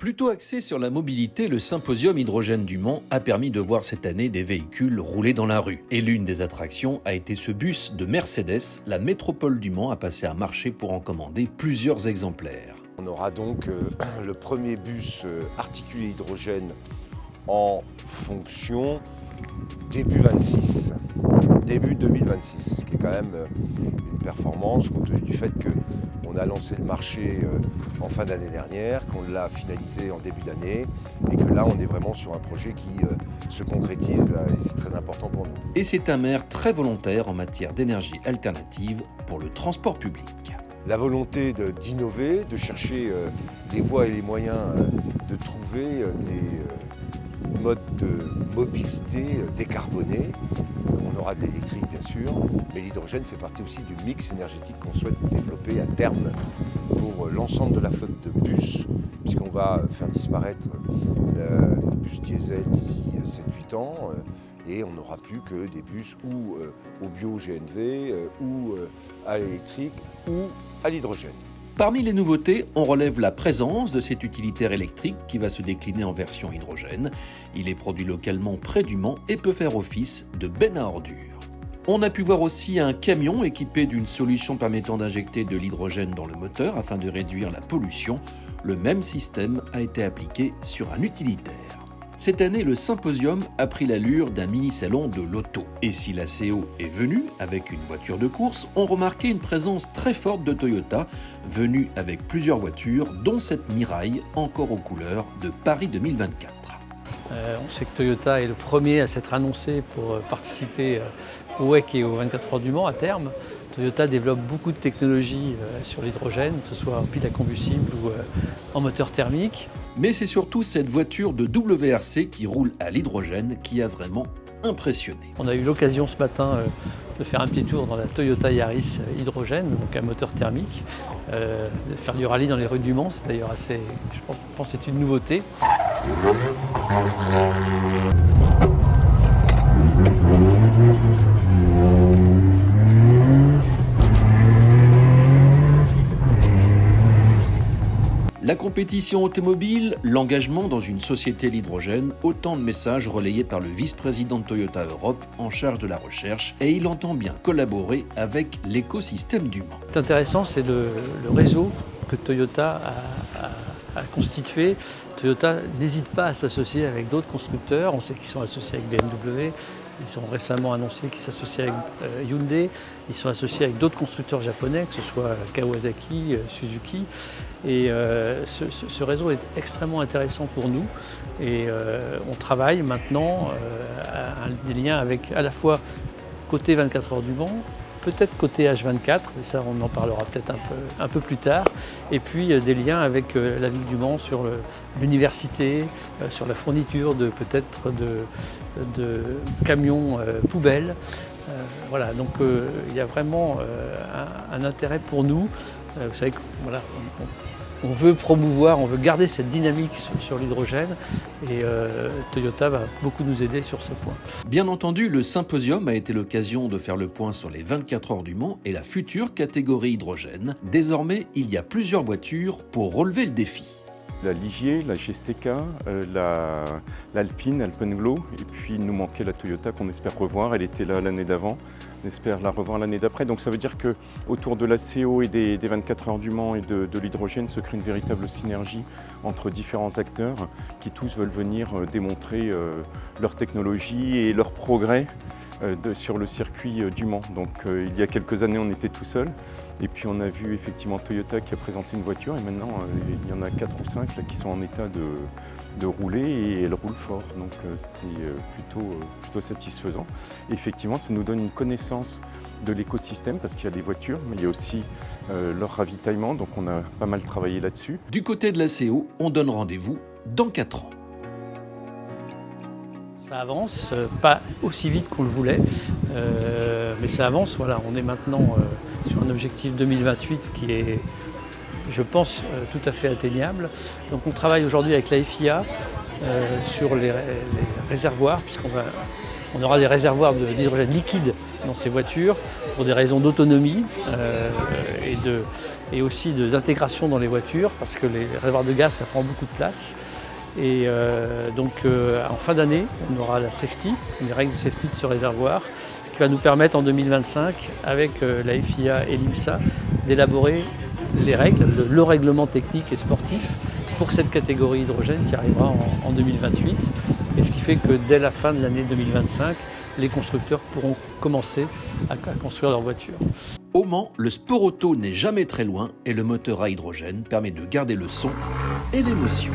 Plutôt axé sur la mobilité, le Symposium Hydrogène du Mans a permis de voir cette année des véhicules rouler dans la rue. Et l'une des attractions a été ce bus de Mercedes. La métropole du Mans a passé un marché pour en commander plusieurs exemplaires. On aura donc le premier bus articulé hydrogène en fonction début 2026, ce qui est quand même une performance compte tenu du fait qu'on a lancé le marché en fin d'année dernière, qu'on l'a finalisé en début d'année et que là on est vraiment sur un projet qui se concrétise et c'est très important pour nous. Et c'est un maire très volontaire en matière d'énergie alternative pour le transport public. La volonté d'innover, de chercher les voies et les moyens de trouver des modes de mobilité décarbonés. On aura de l'électrique bien sûr, mais l'hydrogène fait partie aussi du mix énergétique qu'on souhaite développer à terme pour l'ensemble de la flotte de bus, puisqu'on va faire disparaître le bus diesel d'ici 7-8 ans. Et on n'aura plus que des bus ou au bio-GNV, ou à l'électrique, ou à l'hydrogène. Parmi les nouveautés, on relève la présence de cet utilitaire électrique qui va se décliner en version hydrogène. Il est produit localement près du Mans et peut faire office de benne à ordures. On a pu voir aussi un camion équipé d'une solution permettant d'injecter de l'hydrogène dans le moteur afin de réduire la pollution. Le même système a été appliqué sur un utilitaire. Cette année, le Symposium a pris l'allure d'un mini-salon de l'auto. Et si la CO est venue avec une voiture de course, on remarquait une présence très forte de Toyota, venue avec plusieurs voitures, dont cette Mirai, encore aux couleurs de Paris 2024. On sait que Toyota est le premier à s'être annoncé pour participer au WEC et aux 24 heures du Mans à terme. Toyota développe beaucoup de technologies sur l'hydrogène, que ce soit en pile à combustible ou en moteur thermique. Mais c'est surtout cette voiture de WRC qui roule à l'hydrogène qui a vraiment impressionné. On a eu l'occasion ce matin de faire un petit tour dans la Toyota Yaris hydrogène, donc un moteur thermique, de faire du rallye dans les rues du Mans, c'est d'ailleurs assez, je pense que c'est une nouveauté. La compétition automobile, l'engagement dans une société l'hydrogène, autant de messages relayés par le vice-président de Toyota Europe en charge de la recherche et il entend bien collaborer avec l'écosystème du Mans. Ce qui est intéressant, c'est le réseau que Toyota a constitué. Toyota n'hésite pas à s'associer avec d'autres constructeurs. On sait qu'ils sont associés avec BMW. Ils ont récemment annoncé qu'ils s'associaient avec Hyundai. Ils sont associés avec d'autres constructeurs japonais, que ce soit Kawasaki, Suzuki. Et ce réseau est extrêmement intéressant pour nous. Et on travaille maintenant à des liens avec à la fois côté 24 heures du Mans, peut-être côté H24, mais ça on en parlera peut-être un peu plus tard, et puis des liens avec la ville du Mans sur l'université, sur la fourniture de peut-être de camions poubelles. Voilà, donc il y a vraiment un intérêt pour nous. Vous savez que voilà, on veut promouvoir, on veut garder cette dynamique sur l'hydrogène et Toyota va beaucoup nous aider sur ce point. Bien entendu, le Symposium a été l'occasion de faire le point sur les 24 heures du Mans et la future catégorie hydrogène. Désormais, il y a plusieurs voitures pour relever le défi. La Ligier, la GCK, l'Alpine, Alpenglow, et puis il nous manquait la Toyota qu'on espère revoir. Elle était là l'année d'avant, on espère la revoir l'année d'après. Donc ça veut dire qu'autour de la CO et des 24 heures du Mans et de l'hydrogène se crée une véritable synergie entre différents acteurs qui tous veulent venir démontrer leur technologie et leur progrès sur le circuit du Mans. Donc il y a quelques années on était tout seul et puis on a vu effectivement Toyota qui a présenté une voiture et maintenant il y en a 4 ou 5 là, qui sont en état de rouler et elles roulent fort, donc c'est plutôt satisfaisant. Et effectivement ça nous donne une connaissance de l'écosystème parce qu'il y a des voitures mais il y a aussi leur ravitaillement, donc on a pas mal travaillé là-dessus. Du côté de la CO, on donne rendez-vous dans 4 ans. Ça avance, pas aussi vite qu'on le voulait, mais ça avance. Voilà, on est maintenant sur un objectif 2028 qui est, je pense, tout à fait atteignable. Donc on travaille aujourd'hui avec la FIA sur les réservoirs, puisqu'on aura des réservoirs d'hydrogène liquide dans ces voitures pour des raisons d'autonomie et aussi d'intégration dans les voitures, parce que les réservoirs de gaz, ça prend beaucoup de place. Et en fin d'année, on aura la safety, les règles de safety de ce réservoir, qui va nous permettre en 2025, avec la FIA et l'IMSA, d'élaborer les règles, le règlement technique et sportif pour cette catégorie hydrogène qui arrivera en 2028. Et ce qui fait que dès la fin de l'année 2025, les constructeurs pourront commencer à construire leurs voitures. Au Mans, le sport auto n'est jamais très loin et le moteur à hydrogène permet de garder le son et l'émotion.